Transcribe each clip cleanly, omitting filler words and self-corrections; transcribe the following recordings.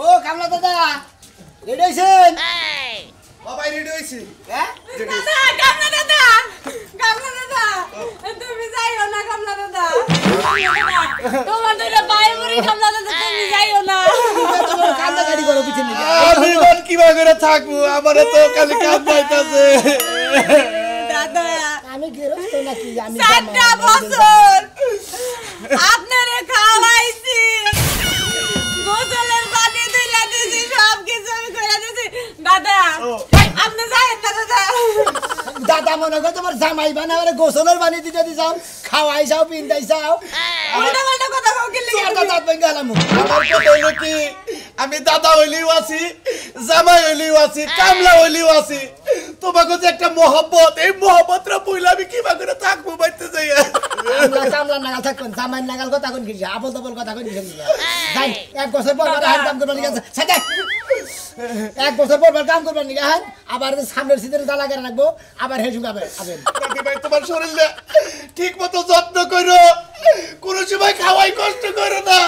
ও কামলা দাদা রেডি হইছেন? বাবাই রেডি হইছি। হ্যাঁ দাদা কামলা দাদা তুমি যাইও না কামলা দাদা তোমার দুইটা ভাই মরি কামলা দাদা তুমি যাইও না তোমার কান্দা গাড়ি করো পিছনে নিয়ে আমি মন কিবা করে থাকবো আমারে তো খালি কাঁদাইতাছে। দাদা আমি গেরস্ত নাকি আমি 7টা বছর আপনারে খাওয়াইছি গোসলের পানি দিলা দিছি সব কিছু আমি কইরা দিছি দাদা আপনি যাইেন না দাদা দাদা মনে করো তোমার জামাই বানাবে গোসলের পানি দিতে দিছাও খাওয়াই যাও পিন্দাই যাও উল্টা পাল্টা কথা কও কি লাগি দাদা দাঁত ভেঙে গেলাম আমার কথা হইলো কি আমি দাদা হইলেও আছি জামাই হইলেও আছি কামলা হইলেও আছি তোমাকে যে একটা মহব্বত এই মহব্বতটা বইলে আমি কিবা করে থাকবো বাইতে যাই কামলা নাগাল থাকবেন জামাই নাগাল কথা কোন কিছু আবল তাবল কথা কোন কিছু যাই এক বছর পর হান কাম করবার নিয়ে সাথে এক বছর পর কাম করবার নিয়ে হান আবার সামনের সিটের জ্বালা করে রাখবো আবার হে ঝুঁকাবে আবেন দাদি ভাই তোমার শরীরে ঠিক মতো যত্ন করো কোনো সময় খাওয়াই কষ্ট করো না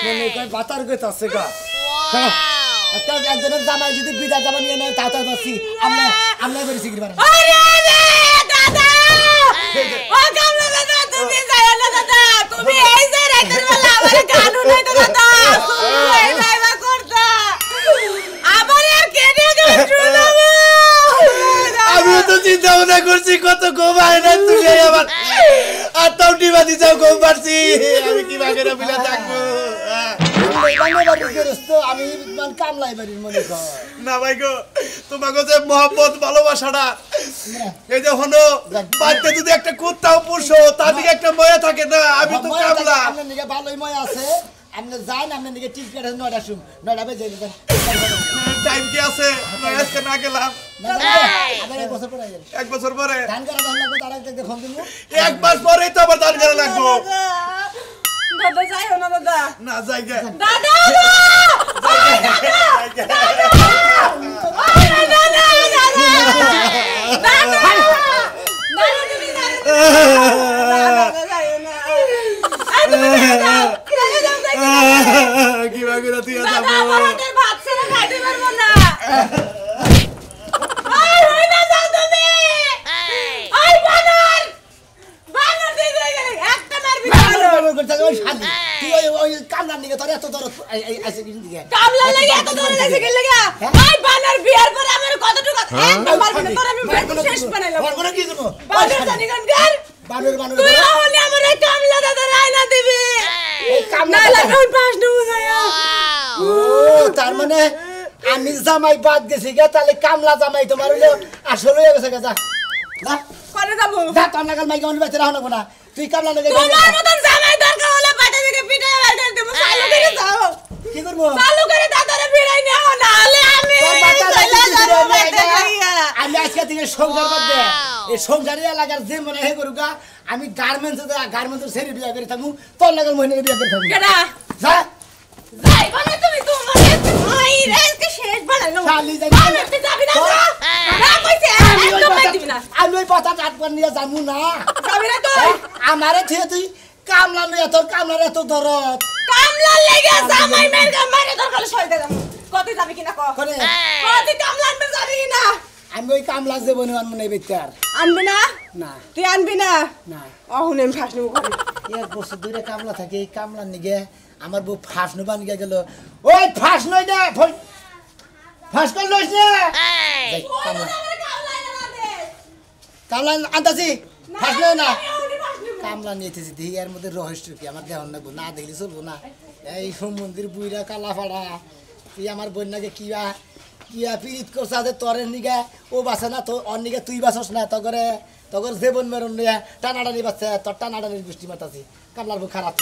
মনে কয় বাতার গত আছে গা একটা একজনের জামাই যদি বিদা জামা নিয়ে নেয় তাও তাও বসি আমরা বেরিয়ে শিখতে পারবো দাদা ও কামলা দাদা তুমি যাইও না দাদা তুমি এই যে রাতের বেলা আমার কানু নাই তো দাদা এই লাইবা করতা আবার আর কেটে গেল শুনাবো আমিও তো চিন্তা ভাবনা করছি কত ঘুমায় না তুই আবার আর তাউটি বাদি যাও ঘুম পারছি আমি কি বাগেরা বিলা থাকবো আমি কামলাই বাড়ির মনে কর না ভাই গো তোমাকে যে মহব্বত ভালোবাসাটা এই যে হলো বাড়িতে যদি একটা কুত্তাও পুষো তার দিকে একটা ময়া থাকে না আমি তো কামলা আপনার দিকে ভালোই ময়া আছে আপনি যান আপনার দিকে টিকিট আছে 9টা শুন 9টা বেজে যাবেন টাইম কি আছে আজকে না গেলাম আবার এক বছর পরে যাবেন এক বছর পরে ধান করা ধান লাগবে তার আগে ফোন দিব এক মাস পরেই তো আবার ধান করা লাগবো দাদা যাইও না দাদা না যাই গে দাদা কি বাগেরা তুই দাদা যাবো আমার হাতের ভাত ছেড়ে খাইতে পারবো না হই না যাও তুমি আই বানর বানর দিয়ে গেলে একটা মারবি ওই শালি তুই ওই কামলার দিকে তোর এত দরদ আছে কিছু দিকে কামলা লাগে এত ধরে লাগছে কি লাগা আই বানর বিয়ার পরে আমার কতটুকু একদম মারবি না তোর আমি শেষ বানাইলাম বানর কি করব বানর জানি কোন গার বানর তুই হলে আমার এই কামলা দাদা রাইনা দিবি এই কামলা না লাগে ওই পাশ দেবো যায়া ও তার মানে আমি জামাই বাদ গেছি গে তাহলে কামলা জামাই তোমার হলো আসলে হয়ে গেছে যা না কোনে যাব যা তোর নাগাল মাইকে অন্য বেচে রাখো না তুই কামলা লাগে তোমার মতন জামাই দরকার হলে পাটা থেকে পিঠে বের করে দেব চালু করে যাও কি করব চালু করে দাদারে বিড়াই নাও না হলে আমি আমি আজকে থেকে সংসার করতে এই সংসারে এলাকার যে মনে হয় করুকা আমি গার্মেন্টস ছেড়ে বিয়ে করে থাকবো তোর লাগাল মহিনে বিয়ে করে থাকবো কেডা যা যাই বলে তুমি তোমার ভাই রেসকে শেষ বানাইলো শালি যাই আমি তুই যাবি না না কইছে একদম দিবি না আমি ওই পাতা টাটপান নিয়ে যাবো না যাবি না তুই আমারে থিয়ে তুই কামলা নিয়ে তোর কামলার এত দরদ কামলা লাগা জামাই মের মারে দরকার সইতে যাম কত যাবি কিনা কো করে কত কামলা আনবে যাবি কিনা আমি ওই কামলা যে বনে আনবো না বেচার আনবি না না তুই আনবি না না অহুনে আমি ফাঁস নেব এক বছর ধরে কামলা থাকে এই কামলা নিগে আমার বউ ফাঁস নেবা নিগে গেল ওই ফাঁস নই না ফাঁস কর লইস না যাই, কামলা আনতাছি ফাঁস নই না কামলা নিয়েছি দেখি এর মধ্যে রহস্য কি আমার দেহ নেবো না দেখলে চলবো না এই মন্দির বুইরা কালা ফাড়া তুই আমার বন্যাকে কিয়া পীড়িত করছে আছে তোরের নিগে ও বাসে না তো অর নিগে তুই বাসস না তগর যে বন মেরন নিয়ে টানাটানি বাচ্চা তোর টানাটানির গোষ্ঠী মাতাছি কামলার বউ খারাপ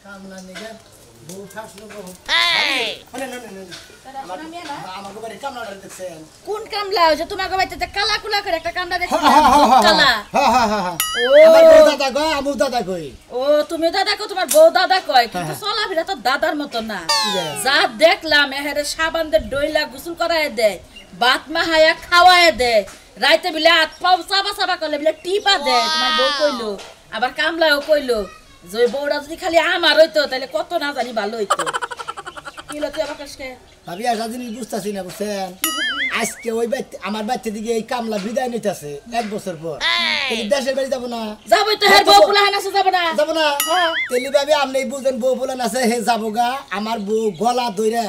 কামলা নিগে বউ ফাঁস নেবো আমাকে বাড়ি কামলাটানি দেখছেন কোন কামলা ওই যে তোমাকে বাইতে কালা কুলা করে একটা কামলা দেখছি কালা আমার বউ দাদা কয় আমু দাদা কই ও তুমি দাদা কো তোমার বউ দাদা কয় কিন্তু চলাফেরা তো দাদার মত না যা দেখলাম এহারে সাবান দে ডইলা গোসল করায় দেয় ভাত মাহায়া খাওয়ায় দেয় রাইতে বিলে হাত পাও চাবা চাবা করলে বিলে টিপা দেয় তোমার বউ কইলো আবার কামলাও কইলো যে ওই বউটা যদি খালি আমার হইতো তাহলে কত না জানি ভালো হইতো কি হলো তুই আমার কাছে ভাবি একটা জিনিস বুঝতেছি না বুঝছেন আজকে ওই আমার বাচ্চা দিকে এই কামলা বিদায় নিতেছে 1 বছর পর দেশের বাড়ি যাবো না যাবই তো হের বউ ফুলাহান আছে যাবো না যাবো না তেলি ভাবি আপনি বুঝেন বউ ফুলান আছে হে যাবো গা আমার বউ গলা ধইরা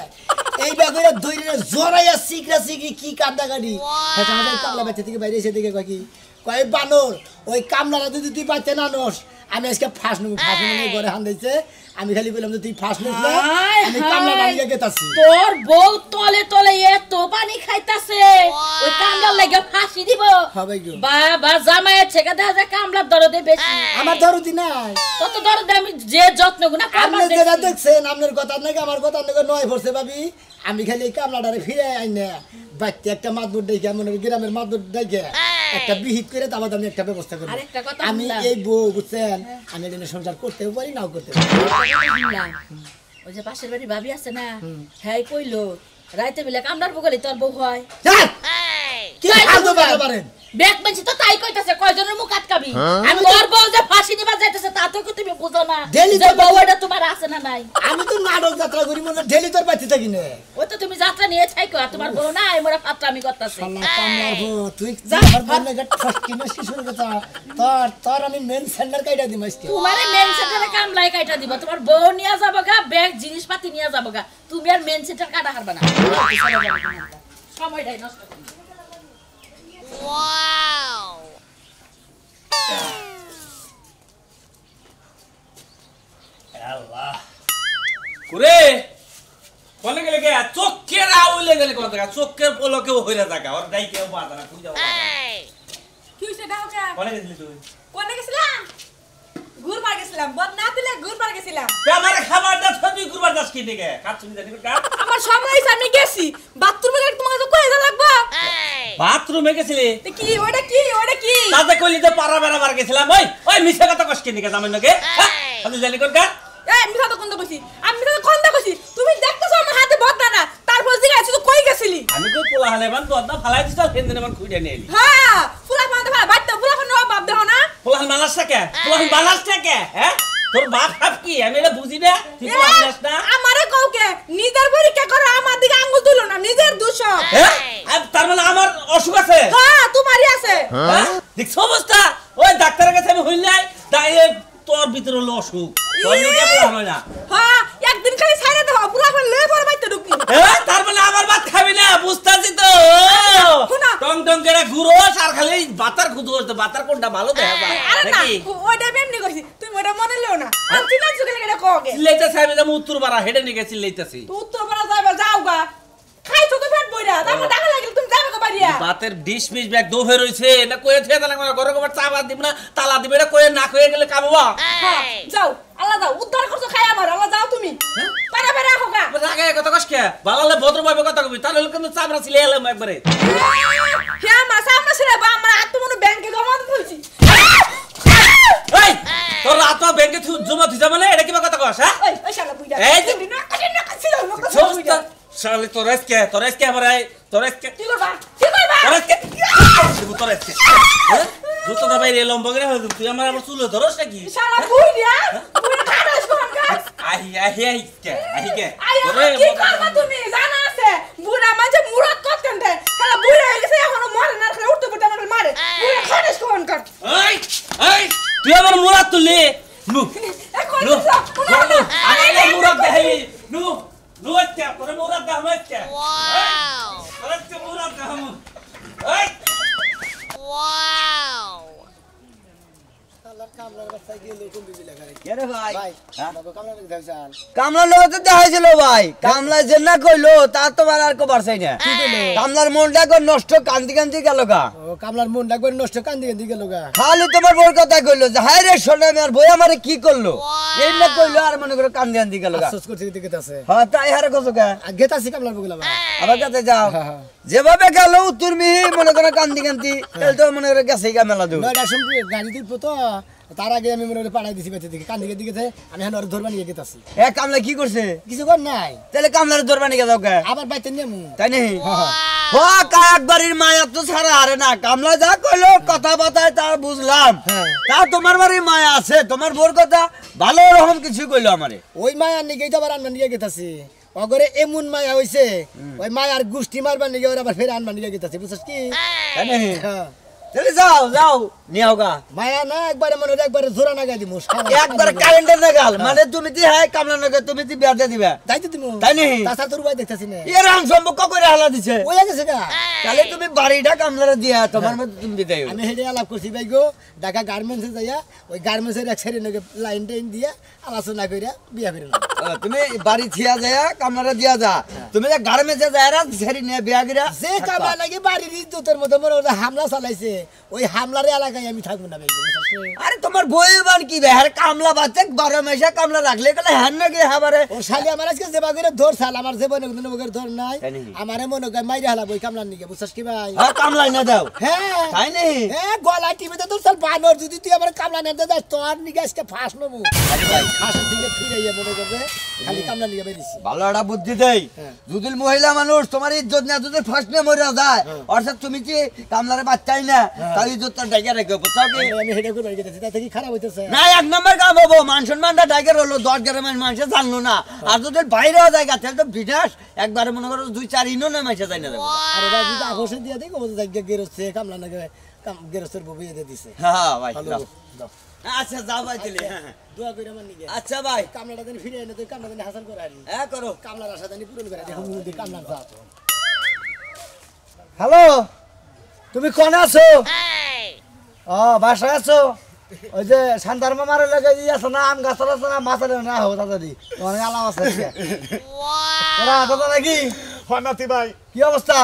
এই বাগরে ধইরা জড়াইয়া সিকরা সিকরি কি কান্দা গাড়ি আমাদের কামলা বাচ্চা থেকে বাইরে এসে দিকে কয় বানর ওই কামলাটা যদি তুই বাচ্চা না নস আমি আজকে ফাঁস নেবো ঘরে হান দিয়েছে আমি খালি বললাম যে তুই ফাঁস নিস না আমি কামলা বানিয়ে গেতাছি তোর বউ তলে তলে এত পানি খাইতাছে ওই কামলার লাগে ফাঁসি দিব হবে গো বাবা জামাইয়ের ছেকা দেখা যায় কামলার দরদে বেশি আমার দরদি নাই কত দরদে আমি যে যত্ন গুনা আপনি যেটা দেখছেন আপনার কথা নাকি আমার কথা নাকি নয় পড়ছে ভাবি আমি খালি এই কামলাটারে ফিরে আই না বাচ্চা একটা মাদুর দেখে মনে গ্রামের মাদুর দেখে একটা বিহিত করে তারপর আমি একটা ব্যবস্থা করি আমি এই বউ বুঝছেন আমি এখানে সংসার করতেও পারি নাও করতে পারি ওই যে পাশের বাড়ি ভাবি আছে না হ্যাঁ কইলো রাইতে বেলা কামলার বগলে তোর বউ হয় কি ফালতু কথা বলেন ব্যাগ বেঞ্চি তো তাই কইতাছে কয়জনের মুখ আটকাবি আমি তোর বউ যে ফাঁসি নিবা যাইতেছে তা তো তুমি বুঝো না যে বউটা তোমার আছে না নাই আমি তো নাটক যাত্রা করি মনে ডেলি তোর বাচ্চা থাকি না ওই তো তুমি যাত্রা নিয়ে ছাইকো আর তোমার বউ নাই মোরা পাত্র আমি করতাছি কামলার বউ তুই যা আমার বললে গট ফসকি না শিশুর কথা তোর আমি মেন সেন্টার কাইটা দিম আজকে তোমারে মেন সেন্টারে কামলাই কাইটা দিব তোমার বউ নিয়া যাবো গা ব্যাগ জিনিসপাতি নিয়া যাবো গা তুমি আর মেন সেন্টার কাটা হারবা না সময়টাই নষ্ট Wow! আল্লাহ কুরে কোনে গেলে কে চোখের আউলে গেলে কোন জায়গা চোখের পলকেও হইরা জায়গা ওর দাই কেউ বাধা না তুই যাও কি হইছে দাও কা কোনে গেছিলি তুই কোনে গেছিলাম ঘুরবার গেছিলাম বদ না দিলে ঘুরবার গেছিলাম তে আমার খাবার দাস তুই গুরবার দাস কি দিকে কাট শুনি জানি কা আমার সময় হইছে আমি গেছি বাথরুমে গেলে তোমাকে তো কই যা লাগবা বাথরুমে গেছিলি তে কি ওটা কি তাতে কইলি তো পারা বেড়াবার গেছিলাম ওই ওই মিছা কথা কষ্ট কি দিকে জামাই নকে আমি জানি কোন কা এই মিছা তো কোনটা কইছি আমি মিছা তো কোনটা কইছি তুমি দেখতেছো আমার হাতে বদনা না তারপর জিজ্ঞাসা তুই কই গেছিলি আমি কই পোলা হালে বান বদনা ফালাই দিছ হেন মান খুইডা নিয়ে এলি হ্যাঁ ফুলা মানতে ভাই বাইতে ফুলা কোন বাপ দেখো না পোলা বালাস কে পোলা বালাস কে হ্যাঁ তোর বাপ বাপ কি আমি এটা বুঝি না তুই পোলা বালাস না আমারে কওকে নিজের পরীক্ষা করে আমার দিকে আঙ্গুল তুলো না নিজের দোষ হ্যাঁ আর তার মানে আমার অসুখ আছে হ্যাঁ তোমারই আছে হ্যাঁ দেখছো অবস্থা ওই ডাক্তারের কাছে আমি হইল নাই তাই তোর ভিতরে হলো অসুখ তোর নিকে বলা না হ্যাঁ একদিন খালি ছাইরে দাও পুরা করে লয়ে পড়ে বাইতে ঢুকি হ্যাঁ তার মানে আমার ভাত খাবি না বুঝতাছি তো শোনা। টং টং করে ঘুরো আর খালি বাতার খুদু হচ্ছে বাতার কোনটা ভালো দেখা যায় আরে না নাকি ওইটা এমনি কইছি তুমি ওটা মনে লও না আমি চিনা চুকে এটা কওকে চিল্লাইতে চাইবে যে উত্তর পাড়া হেডে নিকে চিল্লাইতেছি তো উত্তর পাড়া যাইবা যাও গা খাইছো তো পেট বইরা তারপর দেখা লাগল তুমি যাবে কো বাড়িয়া বাতের ডিশ মিশ ব্যাগ দোহে রইছে না কয়ে থে তালা ঘরে কবার চা বাদ দিব না তালা দিবে এটা কয়ে না কয়ে গেলে কামবা হ্যাঁ যাও আল্লাহ যাও উদ্ধার করছো খাই আমার আল্লাহ যাও তুমি পাড়া পাড়া রাখো গা আগে কথা কস কে ভালো ভদ্রভাবে কথা কবি তাহলে কিন্তু চামড়া ছিলে এলাম একবারে হ্যাঁ মা সামনে ছিল বা আমরা আত্মমনে ব্যাংকে জমা দিতে হইছি এই তোর রাত ব্যাংকে জমা দিছা মানে এটা কিবা কথা কস হ্যাঁ ওই শালা বুইরা এই যে না ছিল সমস্ত শালি তোরেসকে আমারে তোরেসকে কি করবা কি করবা তোরেসকে তোরেসকে হ্যাঁ জুতো দা বাইরে লম্বগরে হই তুই আমার আবার চুল ধরস নাকি শালা বুইরা বুইরা খাটাস কোন কাজ আহি কে তোরে কি করবা তুমি জানা আছে বুড়া মাঝে মুরাদ করতেন দে শালা বুইরা হয়ে গেছে এখনো মরে না খালি উঠতে পড়তে আমার মারে বুইরা খাটাস কোন কাজ এই তুই আমার মুরাদ তুলি নু এখন নু আমি মুরাদ দেখাই নু নু আচ্ছা তোরে মুরাদ দেখাম আচ্ছা ওয়াও আচ্ছা মুরাদ দেখাম এই ওয়াও শালার কামলার বাচ্চা গেল কোন বিবি লাগারে কেরে ভাই ভাই বাবা কামলা দেখে দেখছাল কামলা লোক তো দেখাইছিল ভাই কামলা যে না কইলো তার তো আর কো পারছাই না কামলার মনটা কো নষ্ট কান্দি কান্দি গেল গা ও কামলার মনটা করে নষ্ট কান্দি কান্দি গেল গা খালি তোমার বউর কথা কইলো যে হায় রে শোনে আমার বই আমারে কি করলো এই না কইলো আর মনে করে কান্দি কান্দি গেল গা আফসোস করতে দিকে আছে হ্যাঁ তাই হারে কসো গা গেতাছি কামলার বগলা ভাই আবার কাছে যাও যেভাবে গেল উত্তর মিহি মনে করে কান্দি কান্দি এল তো মনে করে গেছে গা মেলা দূর নয়টা শুনবি গাড়ি দিব তো তার আগে আমি মনে করে পাড়াই দিছি বেঁচে দিকে কান্দিকে দিকে আমি এখন ধরবা নিয়ে গেতাছি এ কামলা কি করছে কিছু কর নাই তাহলে কামলার দরবানি গে যাও গা আবার বাইতে নিয়ে তাই নেই ও কায়াক বাড়ির মায়া তো ছাড়া আরে না কামলা যা কইলো কথা বাতায় তার বুঝলাম তা তোমার বাড়ির মায়া আছে তোমার বোর কথা ভালো রকম কিছু কইলো আমারে ওই মায়ার নিকেই তো আবার আনবার নিয়ে গেতাছি অগরে এমন মায়া হইছে ওই মায়ার গুষ্টি মারবার নিয়ে ওরা আবার ফের আনবার নিয়ে গেতাছি বুঝছিস কি জানি হ্যাঁ। চলে যাও যাও নিয়াওগা মায়া না একবারে মনে হয় একবারে জোড়া না গাই দিমু একবার কারেন্টের নাগাল মানে তুমি দি হাই কামলা নাগাল তুমি দি বিয়া দিয়ে দিবা যাইতে দিমু তাই নি তাছাড়া তোর ভাই দেখতাছি না এর আং সম্পর্ক করে হালা দিছে ওই গেছে গা তাহলে তুমি বাড়িটা কামলারে দিয়া তোমার মধ্যে তুমি দিতেই আমি হেডে আলাপ করছি ভাই গো ঢাকা গার্মেন্টসে যাইয়া ওই গার্মেন্টসের এক সাইডে নাকি লাইন টাইন দিয়া আলোচনা কইরা বিয়া করে তুমি বাড়ি থিয়া যায় কামলারে দিয়া যা তুমি যে গার্মেন্টে যায় রা ছেড়ি নিয়ে বিয়া গিরা যে কামা লাগে বাড়ির ইজ্জতের মধ্যে মনে হচ্ছে হামলা চালাইছে ওই হামলার এলাকায় আমি থাকবো না ভাই আরে তোমার বই বান কি বে আর কামলা বাচ্চা 12 মাসে কামলা রাখলে কলে হ্যান না কি হাবারে ও শালি আমার আজকে যেবা করে ধর সাল আমার জীবনে কোনো বগের ধর নাই তাই নাকি? আমারে মনে করে মাইরা হালা বই কামলার নিকে বুঝছস কি ভাই হ্যাঁ কামলাই না দাও হ্যাঁ তাই নেই হ্যাঁ গলা টিভিতে তো সাল বানর যদি তুই আমার কামলা নিতে যাস তোর নিকে আজকে ফাঁস নেবো ফাঁসের দিকে ফিরে ইয়ে মনে করবে খালি কামলা নিকে বেরিয়েছি ভালো একটা বুদ্ধি দেই যদি মহিলা মানুষ তোমার ইজ্জত না যদি ফার্স্ট নে মরে যায় অর্থাৎ তুমি কি কামলারে বাচ্চাই না তার ইজ্জতটা ডাইকা রেখে বুঝছো কি আমি হেডে করে গেছি তাতে কি খারাপ হইতেছে না এক নম্বর কাম হবো মান সম্মানটা ডাইকা হলো 10 গ্রামের মানুষ জানলো না আর যদি বাইরে জায়গা তাহলে তো বিনাশ একবারে মনে করো 2-4 ইনো না মাইসা যায় না দেবো আরে ভাই যদি আকর্ষে দিয়ে দেখো জায়গা গেরস্তে কামলা নাকি গেরস্তের বউ বিয়ে দিয়ে দিছে হ্যাঁ ভাই ভালো যাও। দাও আচ্ছা যাও ভাই তাহলে হ্যাঁ দোয়া করে আমার নিকে আচ্ছা ভাই কামলাটা দিন ফিরে এনে তুই কামলা দিন হাসান করে আনি হ্যাঁ করো কামলার আশা দিন পূরণ করে দেখো মুদি কামলার যা হ্যালো তুমি কোন আছো ও বাসায় আছো ওই যে শান্তার মামার লাগে ই আছে না আম গাছ আছে না মাছ না হো তাড়াতাড়ি অনেক আলাম আছে তোরা আছো নাকি ফানাতি ভাই কি অবস্থা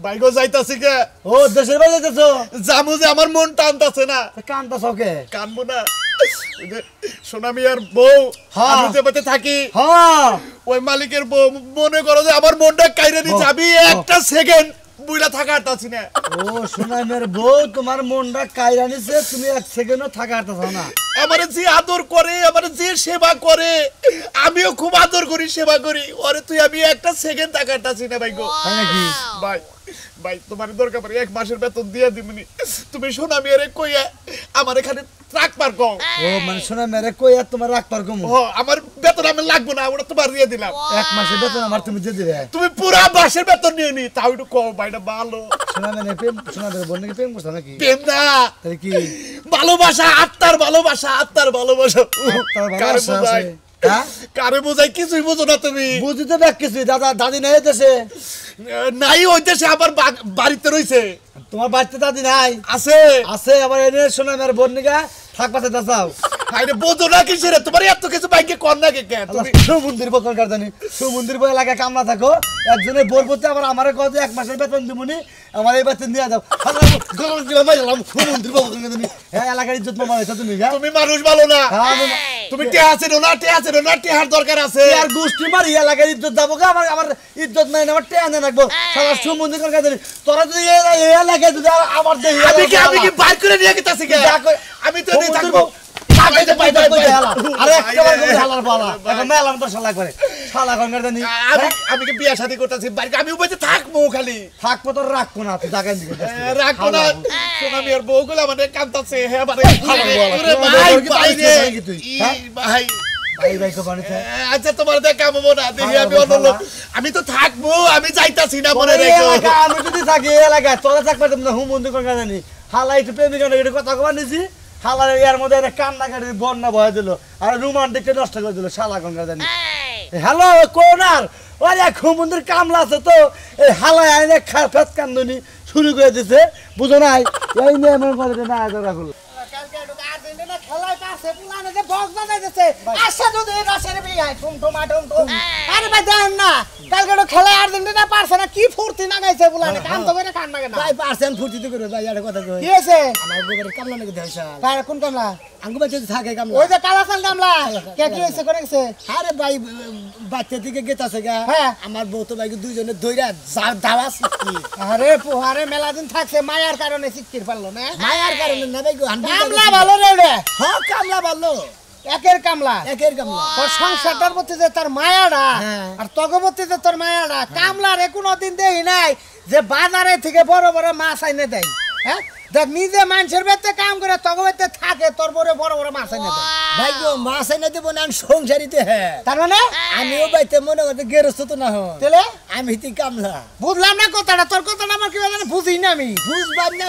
বাইগো যাইতাছি কে ও দেশের বাড়ি যেতেছো জামু যে আমার মন টানতাছে না কানটা চকে কানবো না ওই যে সোনামিয়ার বউ হ্যাঁ। আমি যে বাড়িতে থাকি হ্যাঁ ওই মালিকের বউ মনে করো যে আমার মনটা কাইরে দিচ্ছে আমি একটা সেকেন্ড বুইলা থাকার তাছি না ও সোনামের বউ তোমার মনটা কাইরা নিছে তুমি এক সেকেন্ডও থাকা পারতেছ না আমার যে আদর করে আমার যে সেবা করে আমিও খুব আদর করি সেবা করি ওরে তুই আমি একটা সেকেন্ড থাকার তাছি না ভাই গো তাই নাকি ভাই ভাই তোমার দরকার পড়ে 1 মাসের বেতন দিয়ে দিবনি তুমি সোনামিয়ারে কইয়া আমার এখানে রাখবার কও ও মানে সোনামেরে কই আর তোমার রাখবার কম ও আমার বেতন আমি লাগবে না ওটা তোমার দিয়ে দিলাম এক মাসের বেতন আমার তুমি দিয়ে দিবে তুমি পুরা মাসের বেতন নিয়ে নি তাও একটু কও ভাইটা ভালো সোনামেরে প্রেম সোনামের বোন নাকি প্রেম করছো নাকি প্রেম না তাহলে কি ভালোবাসা আত্মার ভালোবাসা আত্মার ভালোবাসা তার কারে ভালোবাসা বোঝাই আছে হ্যাঁ কারে বোঝাই কিছুই বোঝো না তুমি বুঝিতে দেখ কিছু দাদা দাদি নাই দেশে নাই হইতেছে আবার বাড়িতে রইছে তোমার বাড়িতে দাদি নাই আছে আছে আবার এনে সোনামের বোন নিকা থাকবাতে দাও আরে বোঝো না কিসের তোমার এত কিছু বাইকে কর না কে তুমি সুমন্দির বকর কারদানি সুমন্দির বই এলাকায় কামলা থাকো একজনে বলবতে আবার আমারে কত 1 মাসের বেতন দিবনি আমার এই বেতন দিয়ে দাও গরম দিবা মাইলাম সুমন্দির বকর কারদানি হ্যাঁ এলাকার ইজ্জত মামা হইছে তুমি গা তুমি মানুষ ভালো না হ্যাঁ তুমি কে আছে না টেহার দরকার আছে আর গোষ্ঠী মারি এলাকার ইজ্জত যাবো গা আমার আমার ইজ্জত নাই আমার টেয়া না রাখবো সারা সুমন্দির কর কারদানি তোরা যদি এই এলাকায় যদি আমার দেহি আমি কি বাইর করে নিয়ে গেতাছি কে আমি তো নেই থাকবো আরে একবার করে হালার পালা এখন মেলাম তো শালা করে শালা গঙ্গার জানি আমি কি বিয়া শাদী করতেছি বাড়ি আমি উপরে থাকবো খালি থাকবো তো রাখবো না তুই জায়গায় দিকে রাখবো না সোনামি আর বউগুলো আমাদের কান্তাছে হ্যাঁ মানে ভাই ভাই ভাই কো বানিতে আচ্ছা তোমার দেখা পাবো না দেখি আমি অন্য লোক আমি তো থাকবো আমি যাইতাছি না মনে রেখো আমি যদি থাকি এলাকায় তোরা থাকবে না হুম বন্ধু কোন জানি হালা একটু প্রেমিক এটা কথা কবা নিছি হালার এর মধ্যে একটা কান্না কাটি বন্যা বয়ে দিল আর রোমান্টিকটা নষ্ট করে দিল শালা গঙ্গা জানি হ্যালো কোনার ওই এক হুমন্দির কামলা আছে তো এই হালায় আইনে ফেস কান্দনি শুরু করে দিছে বুঝো নাই এই নিয়ে মনে করে না আদরা হলো কোন কামলা থাকে ওই যে কালাসান কামলা কে কি হইছে করে গেছে আরে ভাই বাচ্চা দিকে গেতাছে গা হ্যাঁ। আমার বউ তো ভাই দুইজনে ধইরা দাওয়া শিখি আরে পোহারে মেলা দিন থাকছে মায়ার কারণে শিক্ষির পারলো না মায়ার কারণে না ভাই কামলা ভালো রে রে হ্যাঁ কামলা ভালো একের কামলা একের কামলা তোর সংসারটার মধ্যে যে তোর মায়াটা হ্যাঁ। আর তগবর্তী যে তোর মায়াটা কামলারে কোনোদিন দেই নাই যে বাজারে থেকে বড় বড় মাছ আইনে দেয় হ্যাঁ দেখ নিজে মানুষের বেতে কাম করে তগবর্তী থাকে তোর বড় বড় বড় মাছ আইনে দেয় ভাই গো মাছ এনে দেবো না আমি সংসারিতে হ্যাঁ তার মানে আমিও বাইতে মনে করতে গেরস্ত তো না হন তাহলে আমি তুই কামলা বুঝলাম না কথাটা তোর কথাটা আমার কি বলে বুঝি না আমি বুঝবার না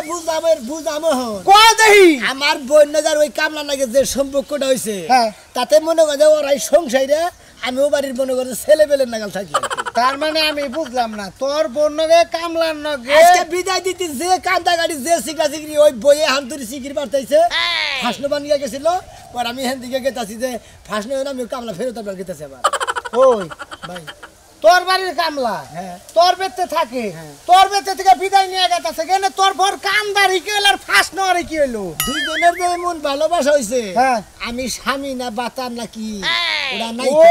বুঝাম হন কো দেহি আমার বন্যজার ওই কামলা নাকি যে সম্পর্কটা হয়েছে হ্যাঁ। তাতে মনে করে যে ওরাই সংসারে আমিও বাড়ির মনে করে ছেলে বেলের নাগাল থাকি তার মানে আমি বুঝলাম না তোর বন্যগে কামলার নগে আজকে বিদায় দিতে যে কান্দা গাড়ি যে সিগরা সিগরি ওই বইয়ে হান্তুরি সিগরি বাড়তাইছে ফাঁসন বানিয়ে গেছিল পর আমি হেন দিকে গেতাছি যে ফাঁসন আমি কামলা ফেরত আবার গেতেছে আবার ওই ভাই তোর বাড়ির কামলা হ্যাঁ। তোর বেতে থাকে তোর বেতে থেকে বিদায় নিয়ে গেছে কেন তোর ভর কান্দারি কি হলো আর ফাঁস নেওয়ারি কি হলো দুইজনের যে মন ভালোবাসা হয়েছে হ্যাঁ। আমি স্বামী না বাতার নাকি ওরা নাই ও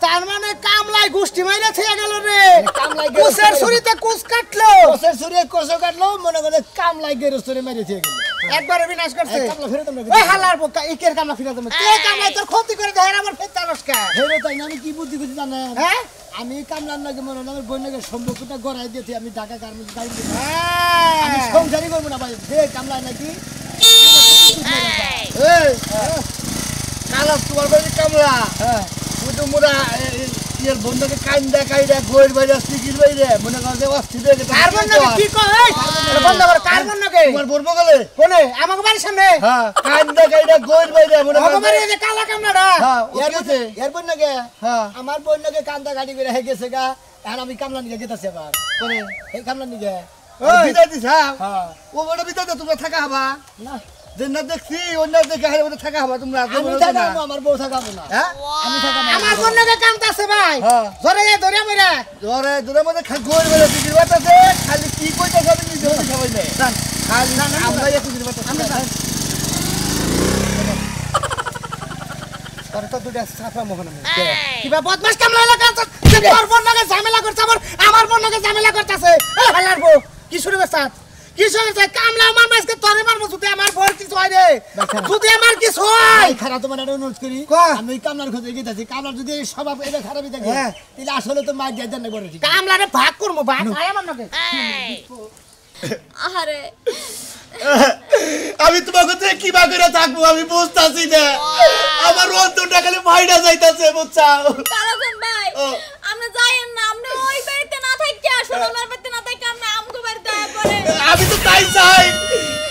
তার মানে কামলাই গোষ্ঠী মাইরা থেকে গেল রে কামলাই কুসের ছুরিতে কুস কাটলো কোষের সুরে কোষ কাটলো মনে করে কামলাই গেরস্তরে মেরে দিয়ে গেল একবারে বিনাশ করছে এই কামলা ফেরত আমরা ওই হালার বোকা ইকের কামলা ফিরা তুমি কে কামলাই তোর ক্ষতি করে দেয় আমার ফের তালস কা হেরো তাই না আমি কি বুদ্ধি করছি জানেন হ্যাঁ আমি কামলার নাকি মনে হয় আমার বন্যাকে সম্পর্কটা গড়াই দিয়েছি আমি ঢাকা গার্মেন্টস গাড়ি আমি হ্যাঁ। সংসারই করবো না ভাই যে কামলায় নাকি এই কালাস তোমার বাড়ি কামলা হ্যাঁ কিন্তু মোরা ইয়ের বন্ধুকে কাইন্দা কাইদা গোয়ের বাইরে সিকির বাইরে মনে কর যে অস্থির হয়ে গেছে কার্বন নাকি কি কয় এটা বন্ধ কর কার্বন নাকি তোমার বলবো গেলে কোনে আমাকে বাড়ির সামনে হ্যাঁ কাইন্দা কাইদা গোয়ের বাইরে মনে কর আমাকে বাড়ি এই যে কালা কামলাটা হ্যাঁ ও এর গেছে এর বন্যাকে হ্যাঁ আমার বন্যাকে কান্দা গাড়ি করে হয়ে গেছে গা এখন আমি কামলা নিয়ে গেতেছি আবার কোনে এই কামলা নিয়ে ওই বিদায় দিছ হ্যাঁ হ্যাঁ ও বড় বিদায় দাও, তোমরা থাকা হবা না যে না দেখছি অন্য দেখে হারে মধ্যে থাকা হবা তোমরা আমি থাকাবো আমার বউ থাকাবো না হ্যাঁ আমি থাকাবো আমার বন্যকে কামতাছে ভাই হ্যাঁ। ধরে যায় ধরে মরে ধরে দূরের মধ্যে গোয়ের বাইরে সিকির বাতাছে খালি কি কইতাছ আমি নিজেও সবাই নেই খালি আমরা একটু সিকির বাতাছে তোর তো দুটা সাফা মোহন কিবা বদমাস কামলা এলাকা তোর বন্যকে ঝামেলা করছে আমার বন্যকে ঝামেলা করতেছে এই হালার বউ কি শুরু করছ কি শুরু করছ কামলা আমার মাসকে তোরে মারবো যদি আমার বউর কিছু হয় রে যদি আমার কিছু হয় খারাপ তোমার একটা অনুরোধ করি কয়। আমি ওই কামলার খোঁজে গেতেছি কামলার যদি এই স্বভাব এটা খারাপই থাকে হ্যাঁ। তাহলে আসলে তো মার দিয়ে দেন না বলে ঠিক কামলারে ভাগ করবো ভাগ হয় আমার নকে আহারে আমি তোমাকে থেকে কিবা করে থাকবো আমি বুঝতাছি না আমার অন্তরটা খালি ভাইরা যাইতাছে বুঝছাও কালাজান ভাই ও। আমরা যাইয়েন না আমরা ওই বাড়িতে না থাকি সোনার বাড়িতে না থাকি আমরা আমগো বাড়িতে আয়া পড়ে আমি তো তাই চাই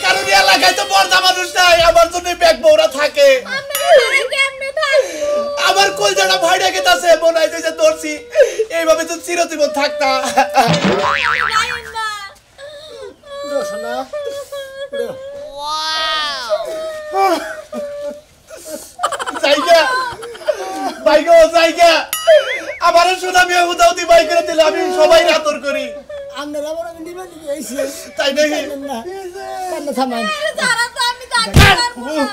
কারণ এই এলাকায় তো বড় মানুষ নাই আমার জন্য ব্যাগ বউরা থাকে আমরা ঘরে কেমনে থাকবো আমার কলজাটা ভাইরা গেতাছে মনে হয় যে ধরছি এইভাবে তো চিরজীবন থাকতা যাইয়েন না শোনা জায়গা বাইগো জায়গা আমার সুনামি উদাউদি বাই করে দিলে আমি সবাই আদর করি আপনারা আবার আমি নিবেন এইছি তাই নাকি না কান্না থামান যারা তো আমি থাকতে পারবো না।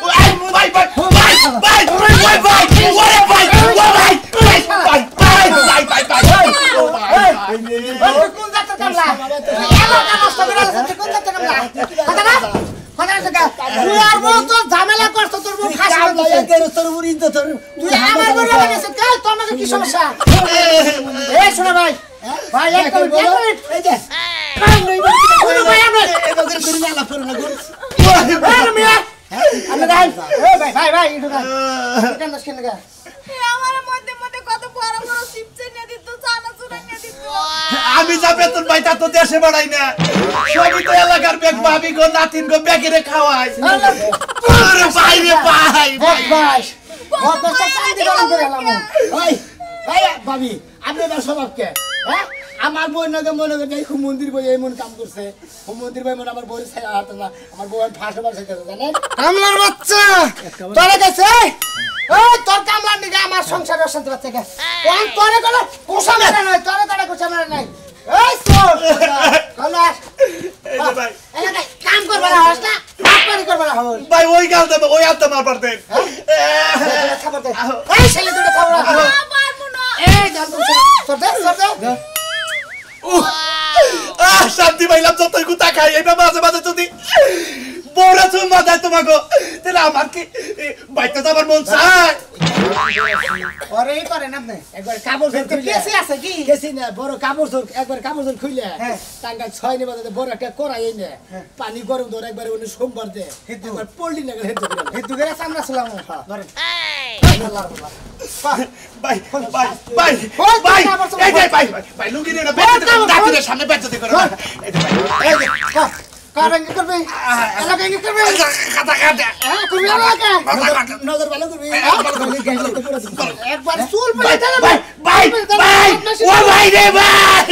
ভাই ভাই ভাই ভাই ভাই ভাই ওরে ভাই ভাই ভাই ভাই ভাই ভাই ও ভাই ওই কোন জাতের কামলা এলাকা নষ্ট করে আনছে কোন জাতের কামলা কথা না কথা না তুই আর বউ তো ঝামেলা করছ তোর বউ ফাঁসি কামলা দিছে একের তোর উপর ইজ্জত তোর তুই আমার বউ লাগাইছিস কাল তোর নাকি কি সমস্যা এই শোনা ভাই ভাই এক মিনিট এই যে শুনো ভাই আমরা এবারে করি না আলাপ করো না গো আরে মিয়া আমরা ভাই ভাই ভাই একটু ভাই কেন দশ কেন গা আমার মধ্যে মধ্যে কত বড় বড় চিপস নিয়ে দিত চানা চুরা নিয়ে দিত আমি যা বেতন পাই তা তো দেশে বাড়াই না সবই তো এলাকার ব্যাগ ভাবি গো নাতিন গো ব্যাগেরে খাওয়াই আরে ভাই রে ভাই ভাই ভাই কত চান্দি গরম করে এলাম ওই এই ভাবি আপনি এবার স্বভাব কে হ্যাঁ আমার বই নাকি মনে করে এই মন্দির বই এমন কাম করছে মন্দির বই মনে আমার বই ছাড়া হাত না আমার বই ফাঁসে বার খাইতে জানেন কামলার বাচ্চা তোরে গেছে ওই তোর কামলার নিগে আমার সংসারে অশান্তি বাচ্চা কে কোন তোরে গেল কোষা মেরে নাই তোরে তোরে কোষা মেরে নাই এই তোর কামলা এই যে ভাই এলাকা কাম করবে না হস না বাপারি করবে না হস ভাই ওই গাল দেবে ওই আত্মা মার পারতেন খাবার দে এই ছেলে দুটো খাবার পারবো না এই জান তোর দে শান্তি পাইলাম যতই গুতা খাই এইটা মাঝে মাঝে যদি বড় চুম্মা দেয় তোমাকে তাহলে আমার কি বাইতে তো আমার মন চায় ওরে এই করেন আপনি একবার কাপড় চোর খুলে কেসে আছে কি কেসি না বড় কাপড় চোর একবার কাপড় চোর খুলে হ্যাঁ। টাঙ্গা 6 নিবা বড় একটা কড়াই এনে পানি গরম ধরে একবার উনি সোমবার দে হিন্দু। একবার পল্লি না গেলে হেতু করে হিন্দু করে সামনে ছিলাম ধরেন ভাই ভাই ভাই ভাই এই যে ভাই ভাই লুঙ্গি নিয়ে দাঁতের সামনে বেঁচে করে এই যে ভাই এই যে কারেঙ্গে করবে এলাকা এঙ্গে করবে খাতা খাতা হ্যাঁ করবে এলাকা নজর ভালো করবি একবার চুল ভাই পড়ে ভাই ভাই ও ভাই রে ভাই